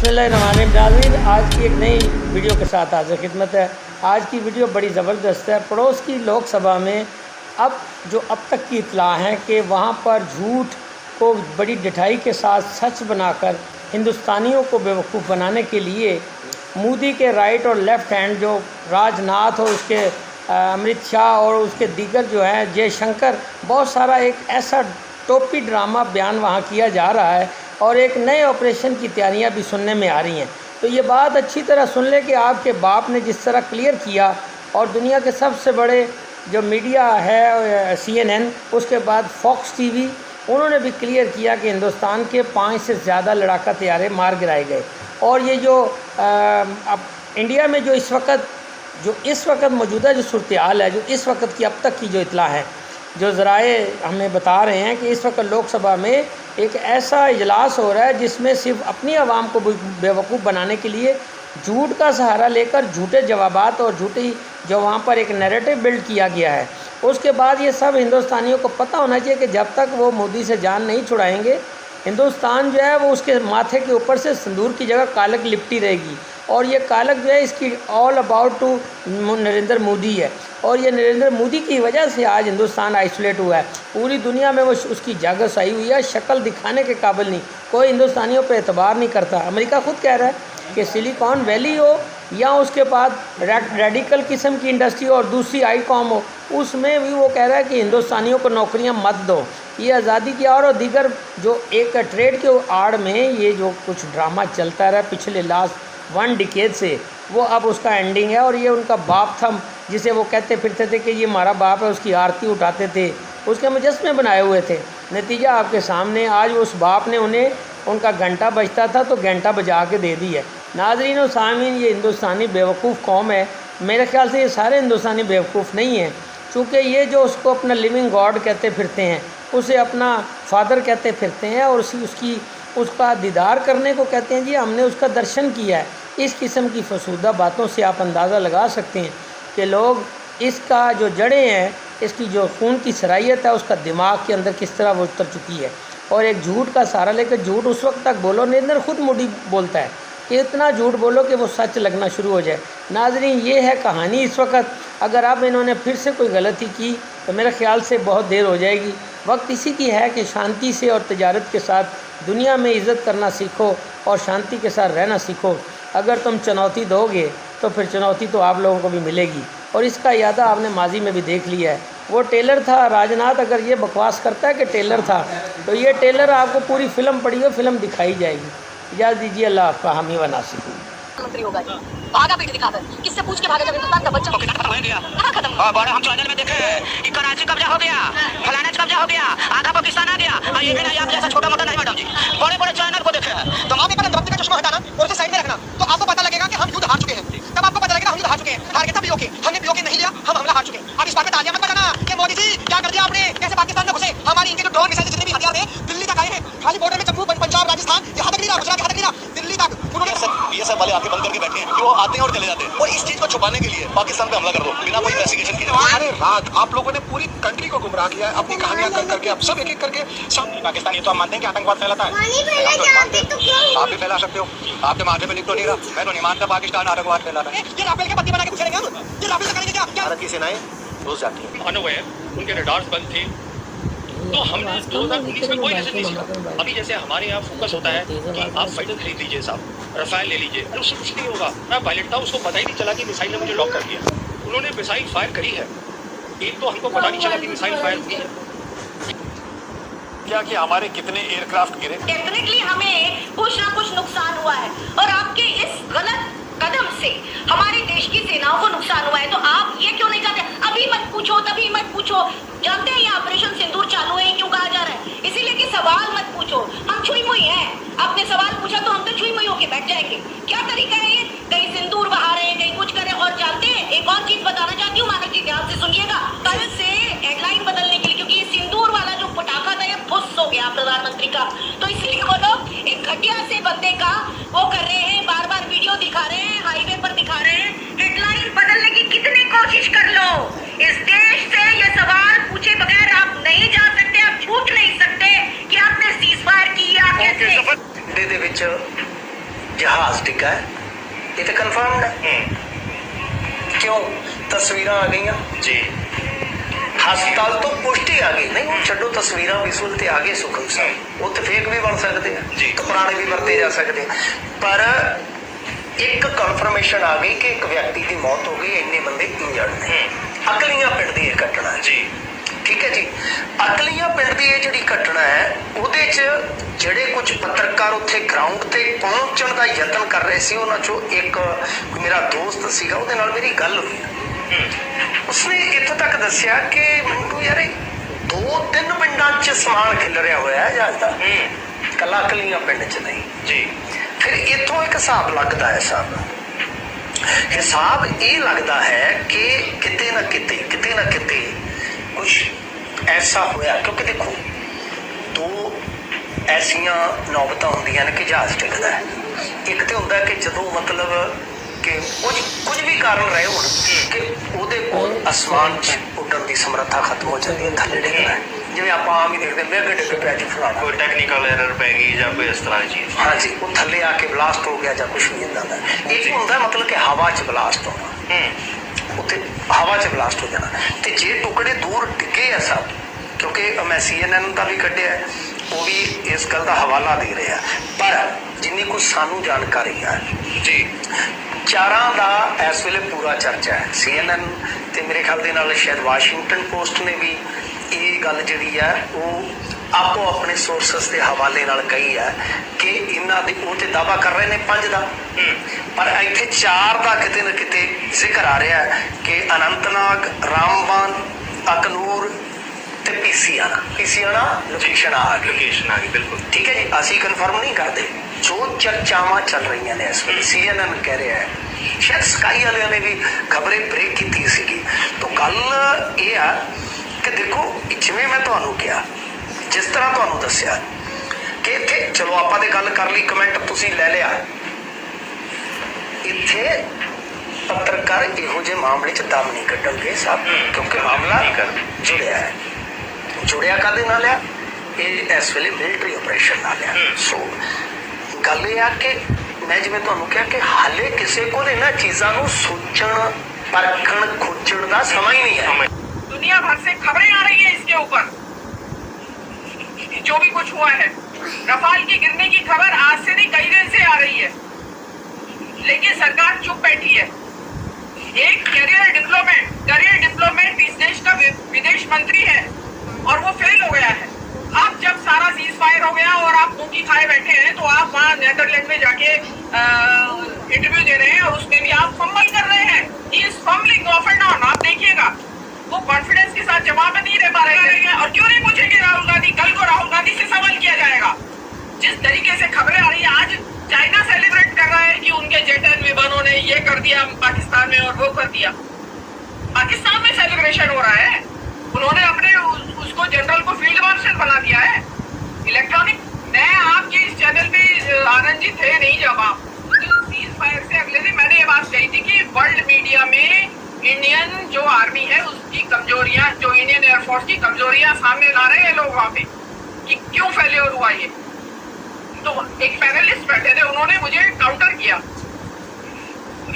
बिस्मिल्लाहिर्रहमानिर्रहीम। नाज़रीन, आज की एक नई वीडियो के साथ हाज़िर खिदमत है। आज की वीडियो बड़ी ज़बरदस्त है। पड़ोस की लोकसभा में अब तक की इत्तला है कि वहाँ पर झूठ को बड़ी ढिठाई के साथ सच बनाकर हिंदुस्तानियों को बेवकूफ़ बनाने के लिए मोदी के राइट और लेफ़्ट हैंड जो राजनाथ और उसके अमित शाह और उसके दीगर जो हैं जयशंकर, बहुत सारा एक ऐसा टोपी ड्रामा बयान वहाँ किया जा रहा है और एक नए ऑपरेशन की तैयारियां भी सुनने में आ रही हैं। तो ये बात अच्छी तरह सुन ले कि आपके बाप ने जिस तरह क्लियर किया और दुनिया के सबसे बड़े जो मीडिया है CNN, उसके बाद फॉक्स टीवी, उन्होंने भी क्लियर किया कि हिंदुस्तान के 5 से ज़्यादा लड़ाका तैयारे मार गिराए गए। और ये जो अब इंडिया में जो इस वक्त मौजूदा जो सूरत हाल है, जो इस वक्त की अब तक की जो इत्तला है, जो ज़राए हमें बता रहे हैं कि इस वक्त लोकसभा में एक ऐसा इजलास हो रहा है जिसमें सिर्फ अपनी आवाम को बेवकूफ़ बनाने के लिए झूठ का सहारा लेकर झूठे जवाबात और झूठी जो वहाँ पर एक नैरेटिव बिल्ड किया गया है, उसके बाद ये सब हिंदुस्तानियों को पता होना चाहिए कि जब तक वो मोदी से जान नहीं छुड़ाएंगे, हिंदुस्तान जो है वो उसके माथे के ऊपर से सिंदूर की जगह कालक लिपटी रहेगी। और ये कालक जो है इसकी all about to Narendra Modi है। और ये नरेंद्र मोदी की वजह से आज हिंदुस्तान आइसोलेट हुआ है। पूरी दुनिया में वो उसकी जागस आई हुई है, शक्ल दिखाने के काबिल नहीं, कोई हिंदुस्तानियों पर एतबार नहीं करता। अमेरिका खुद कह रहा है कि सिलिकॉन वैली हो या उसके बाद रेडिकल किस्म की इंडस्ट्री और दूसरी आईकॉम हो, उसमें भी वो कह रहा है कि हिंदुस्तानियों को नौकरियां मत दो। ये आज़ादी की और दीगर जो एक ट्रेड के आड़ में ये जो कुछ ड्रामा चलता रहा पिछले लास्ट 1 डिकेड से, वो अब उसका एंडिंग है। और ये उनका बाप था जिसे वो कहते फिरते थे कि ये हमारा बाप है, उसकी आरती उठाते थे, उसके मुजस्मे बनाए हुए थे। नतीजा आपके सामने, आज उस बाप ने उन्हें उनका घंटा बजता था तो घंटा बजा के दे दी है। नाज़रीन और सामीन, ये हिंदुस्तानी बेवकूफ़ कौम है। मेरे ख्याल से ये सारे हिंदुस्तानी बेवकूफ़ नहीं हैं, चूँकि ये जो उसको अपना लिविंग गॉड कहते फिरते हैं, उसे अपना फादर कहते फिरते हैं और उसका दीदार करने को कहते हैं जी हमने उसका दर्शन किया है। इस किस्म की फसूदा बातों से आप अंदाज़ा लगा सकते हैं कि लोग इसका जो जड़ें हैं, इसकी जो खून की सराहियत है, उसका दिमाग के अंदर किस तरह वो उतर चुकी है। और एक झूठ का सहारा लेकर झूठ उस वक्त तक बोलो, नरेंद्र खुद मोदी बोलता है कि इतना झूठ बोलो कि वो सच लगना शुरू हो जाए। नाज़रीन, ये है कहानी इस वक्त। अगर अब इन्होंने फिर से कोई गलती की तो मेरे ख़्याल से बहुत देर हो जाएगी। वक्त इसी की है कि शांति से और तजारत के साथ दुनिया में इज़्ज़त करना सीखो और शांति के साथ रहना सीखो। अगर तुम चुनौती दोगे तो फिर चुनौती तो आप लोगों को भी मिलेगी। और इसका यादा आपने माजी में भी देख लिया है। वो टेलर था राजनाथ, अगर ये बकवास करता है कि टेलर था, तो ये टेलर आपको पूरी फिल्म पड़ी हो, फिल्म दिखाई जाएगी। इजाज़त दीजिए, अल्लाह आपका हामी व नासिर। मंत्री होगा जी, भागा पीठ दिखाकर, किससे पूछ के भागा जब हिंदुस्तान का बच्चा खत्म हो गया। कहाँ खत्म? बड़े हम चैनल में देखे कि कराची कब्जा हो गया, फलाना कब्जा हो गया, आधा पाकिस्तान आ गया। और ये भी नहीं आप जैसा छोटा मोटा नहीं मैडम जी, बड़े बड़े चैनल को देखे हैं। तो आप एक बार का चश्मा हटाना और उसे साइड में रखना, तो आपको पता लगेगा कि हम युद्ध हार चुके हैं। तब आपको पता लगेगा हम युद्ध हार चुके हैं। हार के तब पीओके, हमने पीओके नहीं लिया, हम हमला हार चुके हैं। अब इस बात में तालियां मत बजाना कि मोदी जी क्या कर दिया आपने, कैसे पाकिस्तान में घुसे। हमारी इनके जो ड्रोन मिसाइल जितने भी हथियार थे दिल्ली तक आए हैं, खाली बॉर्डर में जम्मू पंजाब राजस्थान यहाँ तक नहीं रहा, गुजरात यहाँ तक नहीं रहा, दिल्ली तक उन्होंने BSF वाले आके बंद करके बैठे हैं कि वो आते हैं और चले जाते हैं। और इस चीज को छुपाने के लिए पाकिस्तान पे हमला कर दो बिना कोई इन्वेस्टिगेशन किए। अरे रात आप लोगों ने पूरी कंट्री को गुमराह किया है अपनी कहानियां कर करके। अब सब एक एक करके सब पाकिस्तान, ये तो हम मानते हैं कि आतंकवाद फैलाता है, आप भी फैला सकते हो। आपके माथे पे लिख तो नहीं रहा, मैं तो नहीं मानता पाकिस्तान आतंकवाद फैला रहा है। ये राफेल के पत्ती बना के पूछ रहे हैं, ये राफेल करेंगे क्या? भारत की सेनाएं घुस जाती है। अनअवेयर, उनके रडार्स बंद थे, तो हमने 2019 में कोई डिसीजन नहीं लिया। अभी जैसे हमारे यहाँ फोकस होता है कि आप फाइटर खरीद लीजिए साहब, रफाल ले लीजिए, अरे उससे कुछ नहीं होगा। मैं पायलट था, उसको पता ही नहीं चला कि मिसाइल ने मुझे लॉक कर दिया। उन्होंने मिसाइल फायर करी है, एक तो हमको पता नहीं चला कि मिसाइल फायर हुई है। क्या कि हमारे कितने एयरक्राफ्ट गिरे। डेफिनेटली हमें कुछ ना कुछ नुकसान हुआ है और आपके इस गलत कदम से हमारे देश की सेनाओं को नुकसान हुआ है। तो आप ये क्यों नहीं चाहते? अभी मत पूछो, तभी मत पूछो। जानते हैं ये ऑपरेशन सिंदूर चालू है, क्यों कहा जा रहा है? इसीलिए कि सवाल मत पूछो। हम छुई मुई हैं, आपने सवाल पूछा तो हम तो छुई मुई होके बैठ जाएंगे। क्या तरीका है ये? कहीं सिंदूर बहा रहे हैं, कहीं कुछ करें। और जानते हैं एक और चीज बताना चाहती हूँ, मानव जी ध्यान से सुनिएगा। कल से हेडलाइन बदलने के लिए, क्योंकि ये सिंदूर वाला जो पटाखा था ये फुस हो गया प्रधानमंत्री का, तो इसलिए वो लोग एक घटिया से बंदे का वो कर रहे हैं, बार बार वीडियो दिखा रहे हैं, हाईवे पर दिखा रहे हैं। हेडलाइन बदलने की कितनी कोशिश कर लो, इस देश से ये सवाल पूछे बगैर आप नहीं जा सकते, आप छूट नहीं सकते कि आपने सीज़फायर की या कैसे। ਦੇ ਵਿੱਚ जहाज डिगा है, ये तो कन्फर्म है। क्यों? तस्वीर आ गई जी, हस्पताल तो पुष्टि आ गई। नहीं वो छो तस्वीर विजुअल तो आ गए सुखम साहब, वो तो फेक भी बन सकते हैं जी, तो पुराने भी वरते जा सकते हैं, पर एक कन्फर्मेशन आ गई कि एक व्यक्ति की मौत हो गई, इन्ने बंदे इंजर्ड ने। अकलियां पिंड की यह घटना है जी, ठीक है जी। अकलियां पिंड की ये जिहड़ी घटना है ਉਹਦੇ 'ਚ ਜਿਹੜੇ कुछ पत्रकार उत्थे ग्राउंड ते पहुंचण का यतन कर रहे सी, उन्हां चों एक मेरा दोस्त सीगा, ਉਹਦੇ ਨਾਲ मेरी गल हुई। उसने इत्थों तक दस्सिया कि मैनूं यार 2-3 पिंडां 'ਚ समान खिलरिया होया है जहाज दा, कला अकलियां पिंड 'ਚ नहीं जी। फिर इत्थों एक हिसाब लगता है, हिसाब ये लगता है कि किते ना किते कुछ ऐसा होया, क्योंकि देखो दो ऐसिया नौबत होंदियां ने कि जहाज टिकता है। एक तो होंदा कि जदों मतलब कि कुछ भी कारण रहे हो कि ਉਹਦੇ ਕੋਲ आसमान च उड़न की समर्था खत्म हो जाती है, थले डिगना है, जिवें आपां आम ही देखते मेघ डिग पिया जी फलाना, कोई टेक्निकल एरर पै गई या कोई इस तरह की चीज। हाँ जी, वो थले आके ब्लास्ट हो गया या कुछ भी इदां दा। एक होंदा मतलब कि हवा च ब्लास्ट होना, उत्थे हवा च ब्लास्ट हो जाना, ते जे टुकड़े दूर डिगे है सब, क्योंकि मैं CNN का भी कढ़िया है, वो भी इस गल का हवाला दे रहे हैं, पर जिन्नी कुछ सानू जानकारी है जी, चारां का इस वेले पूरा चर्चा है। CNN ते मेरे ख्याल दे नाल शायद वाशिंगटन पोस्ट ने भी ये गल जिहड़ी है वो आपो अपने सोर्सेस के हवाले नाल कही है कि इन्हां दे वो ते दावा कर रहे हैं 5 का, पर इत्थे 4 का किते ना किते जिक्र आ रहा है कि अनंतनाग, रामबन, अखनूर ते पीसीआना लोकेशन आ गई। बिल्कुल ठीक है जी, असी कन्फर्म नहीं करते, जो चर्चावां चल रही ने इस वेले CNN कह रहा है, शायद स्काई वाले ने भी खबरें ब्रेक की सी। तो गल ये है कि देखो जिवें मैं तुहानूं कहा, जिस तरह तुहानूं दस्सिया कि इत्थे चलो आपां ते गल कर ली, कमेंट तुसीं ले लिया, इत्थे पत्रकार इहो जे मामले च दम नहीं कड्डणगे साहब, क्योंकि मामला जुड़िया है। जुड़िया काहदे नाल आ, ये इस वेले मिलिटरी ऑपरेशन नाल आ। सो गल ये आ कि मैं जिवें तुहानूं कहा कि हाले किसी को इन्हां चीज़ां नूं सोचण, परखण, खोजण दा समा ही नहीं है। दुनिया भर से खबरें आ रही है इसके ऊपर, जो भी कुछ हुआ है। रफाल के गिरने की खबर आज से नहीं कई दिन से आ रही है, लेकिन सरकार चुप बैठी है। एक करियर डिप्लोमेट इस देश का विदेश मंत्री है और वो फेल हो गया है। अब जब सारा सीज फायर हो गया और आप मुंह की खाए बैठे हैं, तो आप वहाँ नेदरलैंड में जाके इंटरव्यू दे रहे हैं और उसमें भी आप फंबल कर रहे हैं। He is fumbling of and on, आप देखिएगा वो कॉन्फिडेंस के साथ जवाब नहीं दे पा रहे हैं। और क्यों नहीं पूछेंगे राहुल गांधी? कल को राहुल गांधी से सवाल किया जाएगा। जिस तरीके से खबरें आ रही है, आज चाइना सेलिब्रेट कर रहा है कि उनके जेट एंड विमानों ने ये कर दिया पाकिस्तान में और वो कर दिया। पाकिस्तान में सेलिब्रेशन हो रहा है, उन्होंने अपने उसको जनरल को फील्ड मार्शल बना दिया है। इलेक्ट्रॉनिक, मैं आपके इस चैनल पे आनंद जी थे नहीं जब आप सीज फायर से अगले दिन मैंने ये बात कही थी कि वर्ल्ड मीडिया में इंडियन जो आर्मी है उसकी कमजोरियां, जो इंडियन एयरफोर्स की कमजोरियां सामने ला रहे हैं लोग वहां पे कि क्यों फेलियर हुआ ये। तो एक पैनलिस्ट बैठे थे, उन्होंने मुझे काउंटर किया,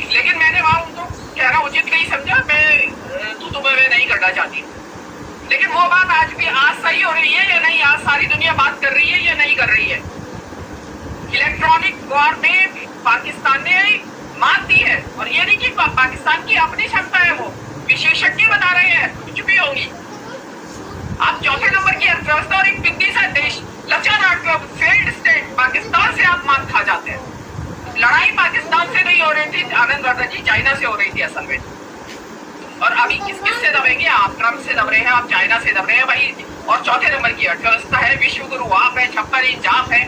लेकिन मैंने वहां उनको कहना उचित नहीं समझा। मैं तुम्हें मैं नहीं करना चाहती, लेकिन वो बात आज सही हो रही है या नहीं? आज सारी दुनिया बात कर रही है या नहीं कर रही है? इलेक्ट्रॉनिक वॉर में पाकिस्तान ने मात दी है, और ये नहीं कि पाकिस्तान की अपनी क्षमता है, वो विशेषज्ञ बता रहे हैं कुछ भी होगी। आप चौथे नंबर की अर्थव्यवस्था और एक पिद्दी सा देश, लचार फेल्ड स्टेट पाकिस्तान से आप मात खा जाते हैं। लड़ाई पाकिस्तान से नहीं हो रही थी आनंद वर्धन जी, चाइना से हो रही थी असल में। और अभी किस से दबेंगे? आप ट्रम्प से दब रहे हैं, आप चाइना से दब रहे हैं भाई। और चौथे नंबर की अर्थव्यवस्था है, विश्व गुरु आप है, 56 इंच आप है।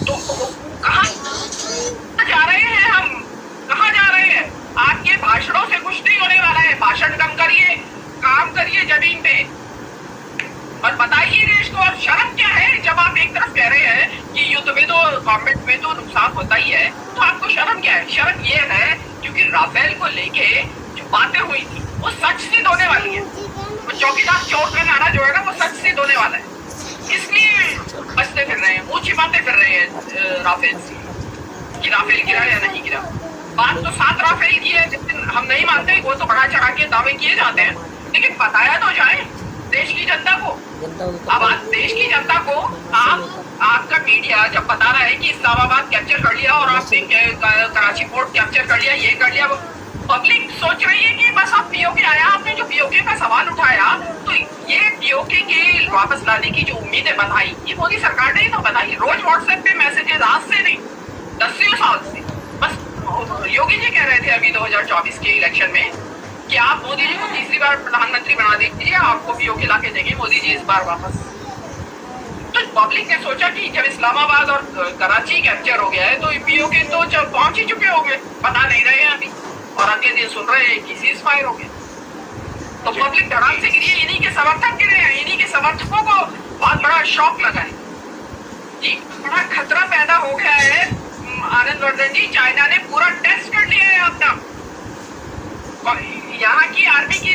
तो कहाँ जा रहे हैं हम? कहाँ जा रहे हैं? आपके भाषणों से कुछ नहीं होने वाला है। भाषण कम करिए, काम करिए जमीन पे और बताइए देश को। और शर्म क्या है जब आप एक तरफ कह रहे हैं कि युद्ध में तो गवर्नमेंट में तो नुकसान होता ही है, तो आपको शर्म क्या है? शर्म ये है क्योंकि राफेल को लेके जो बातें हुई थी वो सच सिद्ध होने वाली है। वो चौकीदार चोर का नारा जो है ना, वो सच सिद्ध होने वाला है। इसलिए बचते फिर रहे हैं, मुंह छिपाते फिर रहे हैं राफेल से। कि राफेल गिरा या नहीं गिरा। बात तो 7 राफेल की है, लेकिन हम नहीं मानते, वो तो बढ़ा चढ़ा के दावे किए जाते हैं, लेकिन बताया तो जाए देश की जनता को। अब आज देश की जनता को आपका मीडिया जब बता रहा है कि इस्लामाबाद कैप्चर कर लिया और आपने कराची पोर्ट कैप्चर कर लिया, ये कर लिया, पब्लिक सोच रही है कि बस अब पीओके आया, आपने जो पीओके का सवाल उठाया, तो ये पीओके के वापस लाने की जो उम्मीदें बताई, ये मोदी सरकार ने ही तो बताई। रोज व्हाट्सएप पे मैसेजेस, आज से नहीं 10 साल से। बस योगी जी कह रहे थे अभी 2024 के इलेक्शन में कि आप मोदी जी को तीसरी बार प्रधानमंत्री बना दीजिए, आपको पीओके ला के देंगे मोदी जी इस बार वापस। तो पब्लिक ने सोचा कि जब इस्लामाबाद और कराची कैप्चर हो गया है तो पीओके तो जब पहुंच ही चुके होंगे, बता नहीं रहे हैं अभी, और अगले दिन सुन रहे हैं कि सीज फायर हो गया। तो पब्लिक धड़ाम से गिरी है, इन्हीं के समर्थक गिरे हैं, इन्हीं के समर्थकों को बहुत बड़ा शॉक लगा है जी, बड़ा खतरा पैदा हो गया है। आनंद वर्धन जी, चाइना ने पूरा टेस्ट कर लिया है अपना, यहाँ की आर्मी की,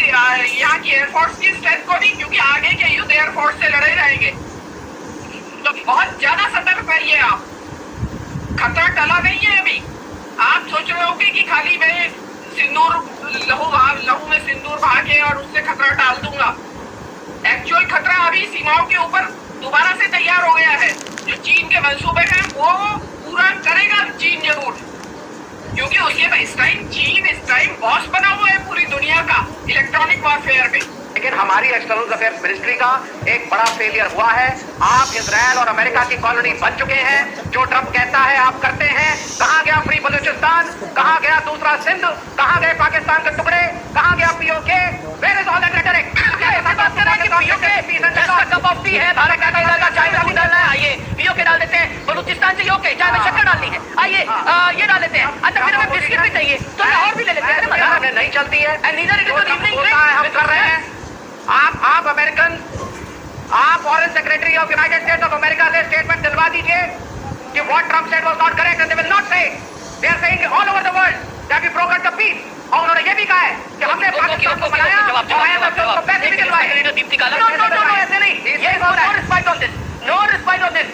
यहाँ की एयरफोर्स की स्ट्रेंथ को नहीं, क्योंकि आगे के युद्ध एयरफोर्स से लड़े रहेंगे। तो बहुत ज्यादा सतर्क रहिए आप, खतरा टला नहीं है अभी। आप सोच रहे होंगे कि खाली मैं सिंदूर लहू में सिंदूर बहा के और उससे खतरा टाल दूंगा। एक्चुअल खतरा अभी सीमाओं के ऊपर दोबारा से तैयार हो गया है। जो चीन के मंसूबे हैं वो पूरा करेगा चीन जरूर, क्योंकि उसके इस टाइम बॉस बना हुआ है पूरी दुनिया का इलेक्ट्रॉनिक वॉरफेयर में। लेकिन हमारी एक्सटर्नल अफेयर्स मिनिस्ट्री का एक बड़ा फेलियर हुआ है। आप इजराइल और अमेरिका की कॉलोनी बन चुके हैं, जो ट्रंप कहता है आप करते हैं। कहां गया फ्री बलूचिस्तान, कहां गया दूसरा सिंध, कहां गए पाकिस्तान के टुकड़े, कहां गया PoK, where is all that rhetoric? China भी डालना है, आइए पीओके डाल देते हैं, बलूचिस्तान से ओके, चाय में शक्कर डालनी है, आइए ये डाल देते हैं, अच्छा फिर हमें बिस्किट भी चाहिए तो लाहौर भी ले लेते हैं, नहीं चलती है, हम कर रहे हैं। आप अमेरिकन, आप foreign secretary of United States of America से स्टेटमेंट दिलवा दीजिए कि what Trump said was not correct and they will not say. They are saying all over the world that we broken the peace. और उन्होंने ये भी कहा है कि हमने पाकिस्तान को बनाया और पैसे भी दिलवाए। नो ऐसे नहीं, ये no respect on this, no respect on this.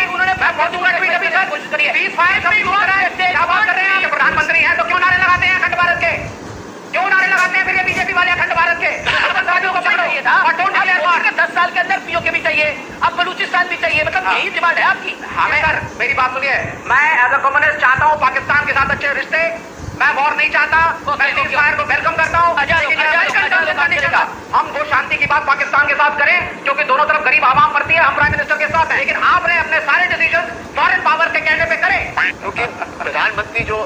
उन्होंने मैं दूंगा ट्वीट अभी सर, कोशिश करिए। पीस फायर सब हो रहा है, क्या बात कर रहे हैं आप? प्रधानमंत्री हैं तो क्यों नारे लगाते हैं अखंड भारत के? क्यों नारे लगाते हैं फिर ये बीजेपी वाले अखंड भारत के? को चाहिए था और डोंट डिक्लेयर वॉर। 10 साल के अंदर पीओके भी चाहिए, अब बलूचिस्तान भी चाहिए, मतलब यही डिमांड है आपकी। हमें सर मेरी बात सुनिए, मैं एज अ कम्युनिस्ट चाहता हूँ पाकिस्तान के साथ अच्छे रिश्ते, मैं वॉर नहीं चाहता, मैं सीज फायर को वेलकम करता हूँ। हम वो शांति की बात पाकिस्तान के साथ करें क्योंकि दोनों तरफ गरीब आवाम मरती है, हम प्राइम मिनिस्टर के साथ हैं, लेकिन आपने अपने सारे डिसीजन फॉरेन पावर के कहने पे करें, क्योंकि प्रधानमंत्री जो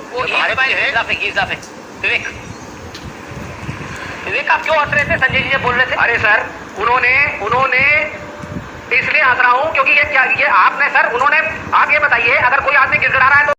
विवेक आप क्यों हंस रहे थे? संजय जी बोल रहे थे। अरे सर उन्होंने इसलिए हंस रहा हूं क्योंकि ये क्या, ये आपने सर, उन्होंने, आप ये बताइए अगर कोई आदमी गिड़गिड़ा रहा है तो